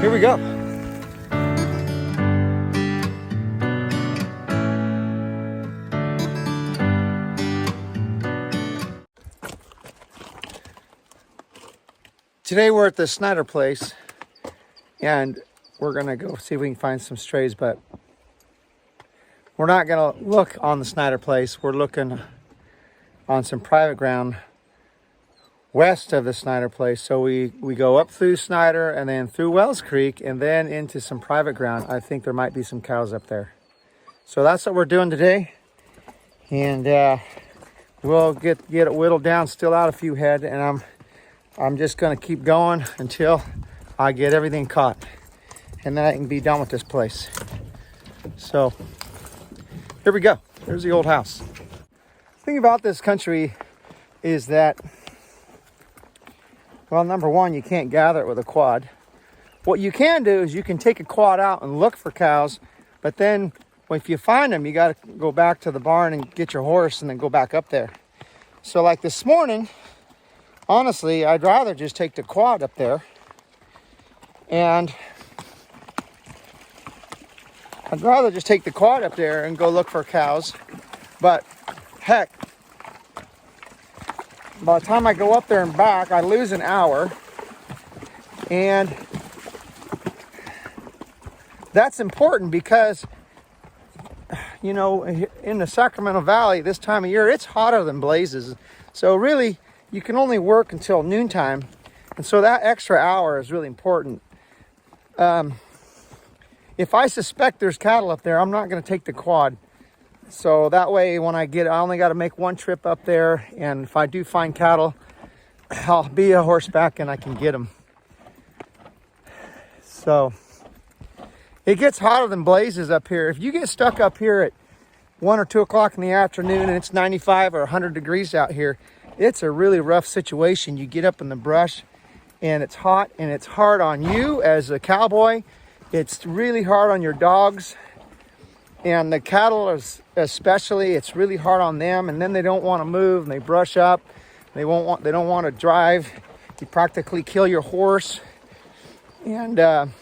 Here we go. Today we're at the Snyder place and we're gonna go see if we can find some strays, but we're not gonna look on the Snyder place. We're looking on some private ground west of the Snyder place. So we go up through Snyder and then through Wells Creek and then into some private ground. I think there might be some cows up there. So that's what we're doing today. And we'll get it whittled down, still out a few head, and I'm just gonna keep going until I get everything caught. And then I can be done with this place. So here we go. There's the old house. The thing about this country is that, well, number one, you can't gather it with a quad. What you can do is you can take a quad out and look for cows, but then if you find them, you got to go back to the barn and get your horse and then go back up there. So like this morning, honestly, I'd rather just take the quad up there and and go look for cows. But heck, by the time I go up there and back, I lose an hour. And that's important because, you know, in the Sacramento Valley this time of year, it's hotter than blazes. So really, you can only work until noontime. And so that extra hour is really important. If I suspect there's cattle up there, I'm not going to take the quad. So that way, when I only got to make one trip up there. And if I do find cattle, I'll be a horseback and I can get them. So it gets hotter than blazes up here. If you get stuck up here at 1 or 2 o'clock in the afternoon and it's 95 or 100 degrees out here, it's a really rough situation. You get up in the brush and it's hot and it's hard on you as a cowboy. It's really hard on your dogs. And the cattle especially, it's really hard on them, and then they don't want to move and they brush up. They don't want to drive. You practically kill your horse. And then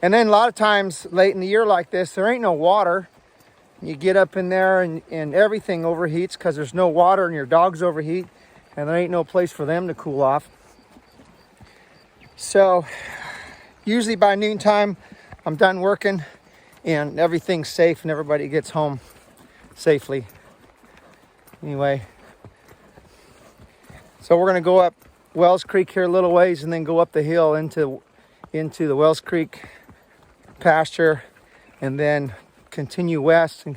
a lot of times late in the year like this, there ain't no water. You get up in there and everything overheats because there's no water and your dogs overheat and there ain't no place for them to cool off. So usually by noontime, I'm done working and everything's safe and everybody gets home safely. Anyway, so we're gonna go up Wells Creek here a little ways and then go up the hill into the Wells Creek pasture and then continue west and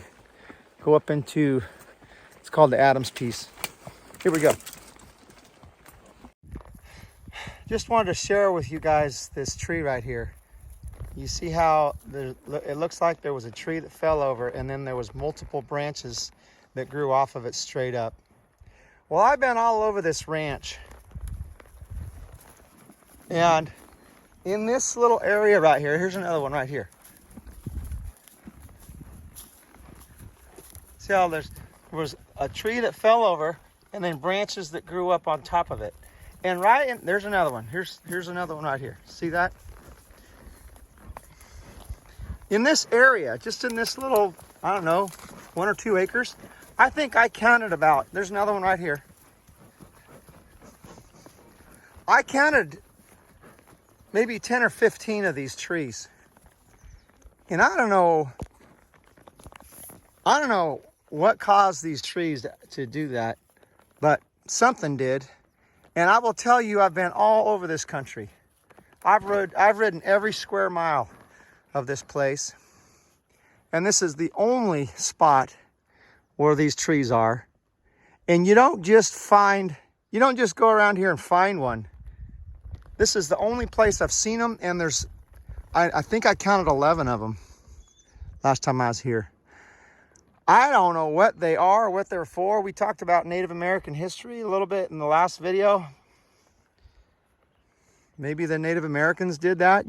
go up into, it's called the Adams Piece. Here we go. Just wanted to share with you guys this tree right here. You see how it looks like there was a tree that fell over and then there was multiple branches that grew off of it straight up. Well, I've been all over this ranch. And in this little area right here, here's another one right here. See how there was a tree that fell over and then branches that grew up on top of it. And there's another one. Here's another one right here. See that? In this area, just in this little, I don't know, 1 or 2 acres, I think I counted there's another one right here. I counted maybe 10 or 15 of these trees. And I don't know what caused these trees to do that, but something did. And I will tell you, I've been all over this country. I've ridden every square mile of this place. And this is the only spot where these trees are. And you don't just go around here and find one. This is the only place I've seen them, and I think I counted 11 of them last time I was here. I don't know what they are, what they're for. We talked about Native American history a little bit in the last video. Maybe the Native Americans did that.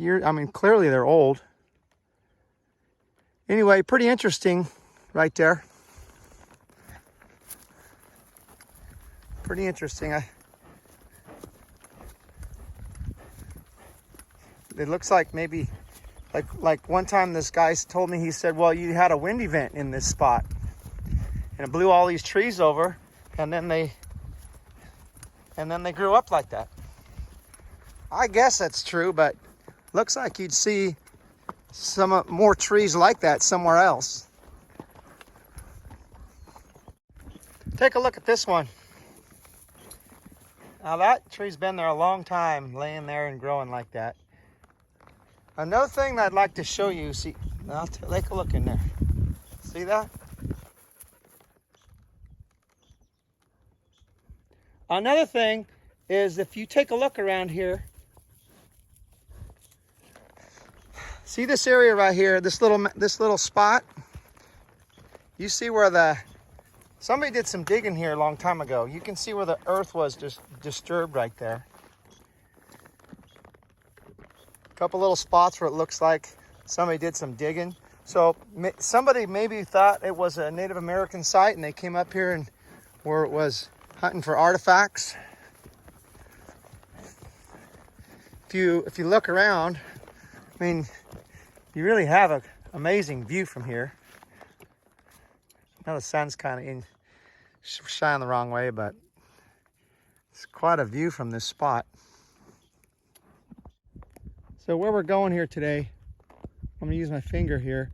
Clearly they're old. Anyway, pretty interesting right there. Pretty interesting. it looks like maybe, like one time this guy told me, he said, well, you had a wind event in this spot. And it blew all these trees over, and then they grew up like that. I guess that's true, but looks like you'd see some more trees like that somewhere else. Take a look at this one. Now that tree's been there a long time, laying there and growing like that. Another thing that I'd like to show you, see, now take a look in there. See that? Another thing is, if you take a look around here, see this area right here, this little spot? You see where somebody did some digging here a long time ago. You can see where the earth was just disturbed right there. A couple little spots where it looks like somebody did some digging. So somebody maybe thought it was a Native American site, and they came up here and where it was hunting for artifacts. If you look around, I mean, you really have an amazing view from here. Now the sun's kind of shining the wrong way, but it's quite a view from this spot. So where we're going here today, I'm gonna use my finger here,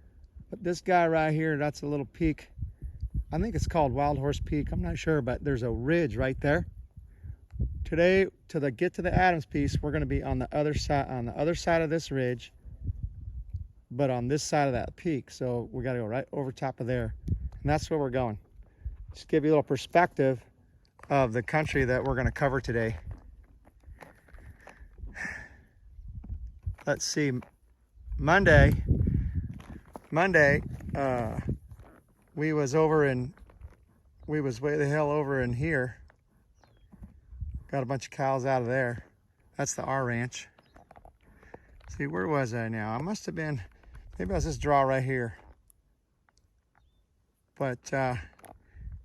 but this guy right here, that's a little peak. I think it's called Wild Horse Peak. I'm not sure, but there's a ridge right there. Today, to get to the Adams piece, we're gonna be on the other side of this ridge, but on this side of that peak. So we gotta go right over top of there. And that's where we're going. Just give you a little perspective of the country that we're gonna cover today. Let's see, Monday, we was way the hell over in here. Got a bunch of cows out of there. That's the R ranch. See, where was I now? I must have been, maybe I was this draw right here. But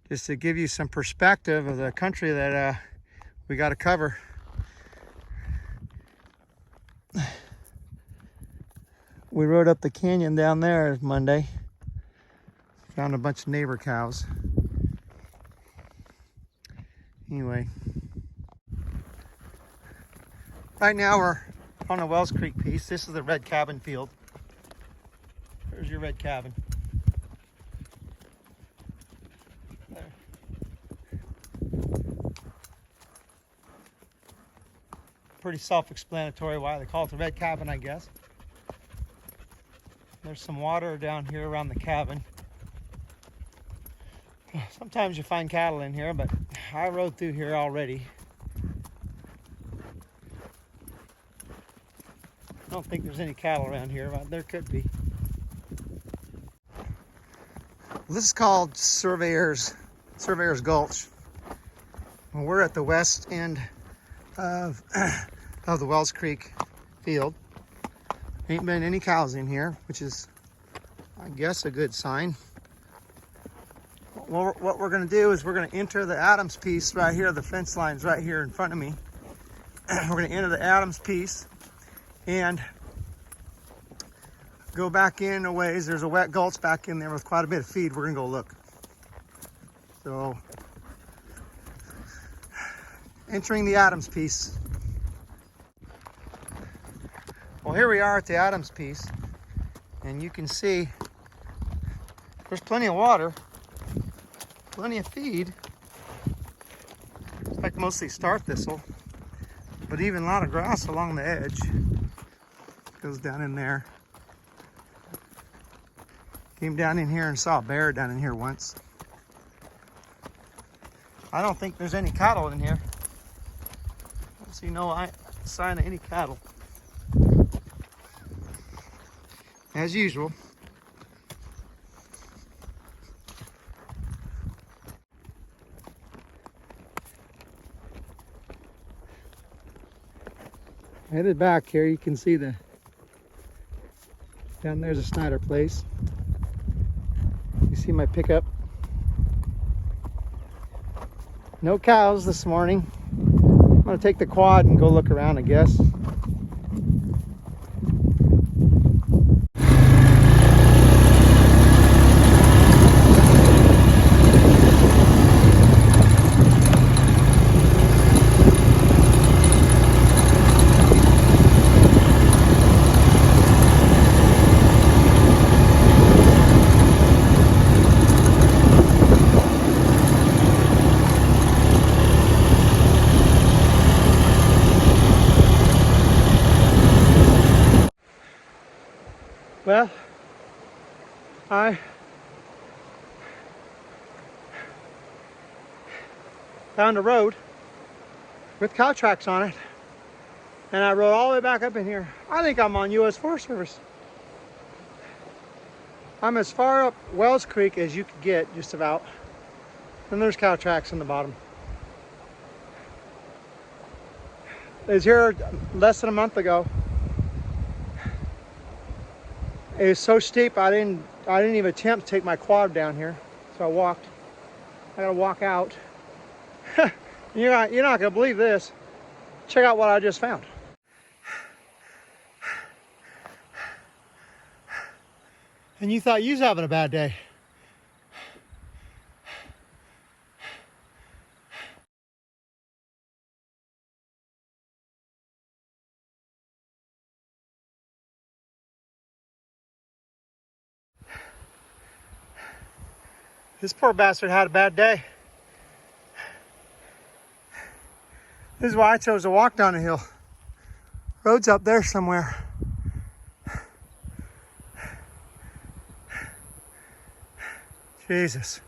just to give you some perspective of the country that we got to cover. We rode up the canyon down there Monday. Found a bunch of neighbor cows. Anyway. Right now we're on the Wells Creek piece. This is the red cabin field. There's your red cabin. There. Pretty self-explanatory why they call it the red cabin, I guess. There's some water down here around the cabin. Sometimes you find cattle in here, but I rode through here already. I don't think there's any cattle around here, but there could be. This is called Surveyor's Gulch. Well, we're at the west end of the Wells Creek field. Ain't been any cows in here, which is, I guess, a good sign. Well, what we're going to do is we're going to enter the Adams piece right here. The fence line's right here in front of me. We're going to enter the Adams piece and go back in a ways. There's a wet gulch back in there with quite a bit of feed. We're going to go look. So, entering the Adams piece. Well, here we are at the Adams piece, and you can see there's plenty of water. Plenty of feed. It's like mostly star thistle, but even a lot of grass along the edge. Goes down in there. Came down in here and saw a bear down in here once. I don't think there's any cattle in here. I don't see no sign of any cattle. As usual. Headed back here, you can see down there's a Snyder place. You see my pickup. No cows this morning. I'm gonna take the quad and go look around, I guess. Well, I found a road with cow tracks on it, and I rode all the way back up in here. I think I'm on U.S. Forest Service. I'm as far up Wells Creek as you could get, just about. And there's cow tracks in the bottom. I was here less than a month ago. It was so steep I didn't even attempt to take my quad down here. So I walked. I gotta walk out. You're not gonna believe this. Check out what I just found. And you thought you was having a bad day. This poor bastard had a bad day. This is why I chose to walk down the hill. Road's up there somewhere. Jesus.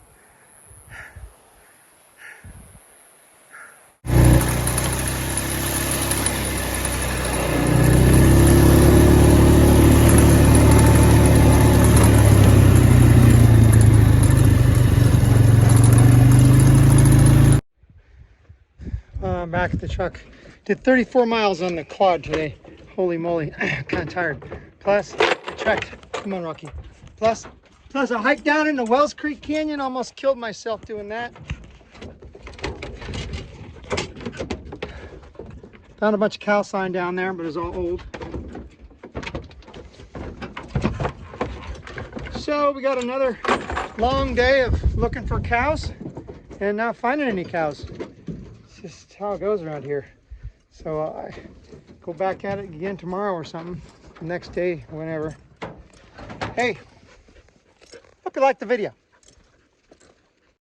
Back at the truck. Did 34 miles on the quad today. Holy moly, kind of tired. Plus, I trekked. Come on, Rocky. Plus I hiked down into Wells Creek Canyon. Almost killed myself doing that. Found a bunch of cow sign down there, but it's all old. So we got another long day of looking for cows and not finding any cows. Just how it goes around here. So I go back at it again tomorrow or something. Next day, whenever. Hey, hope you liked the video.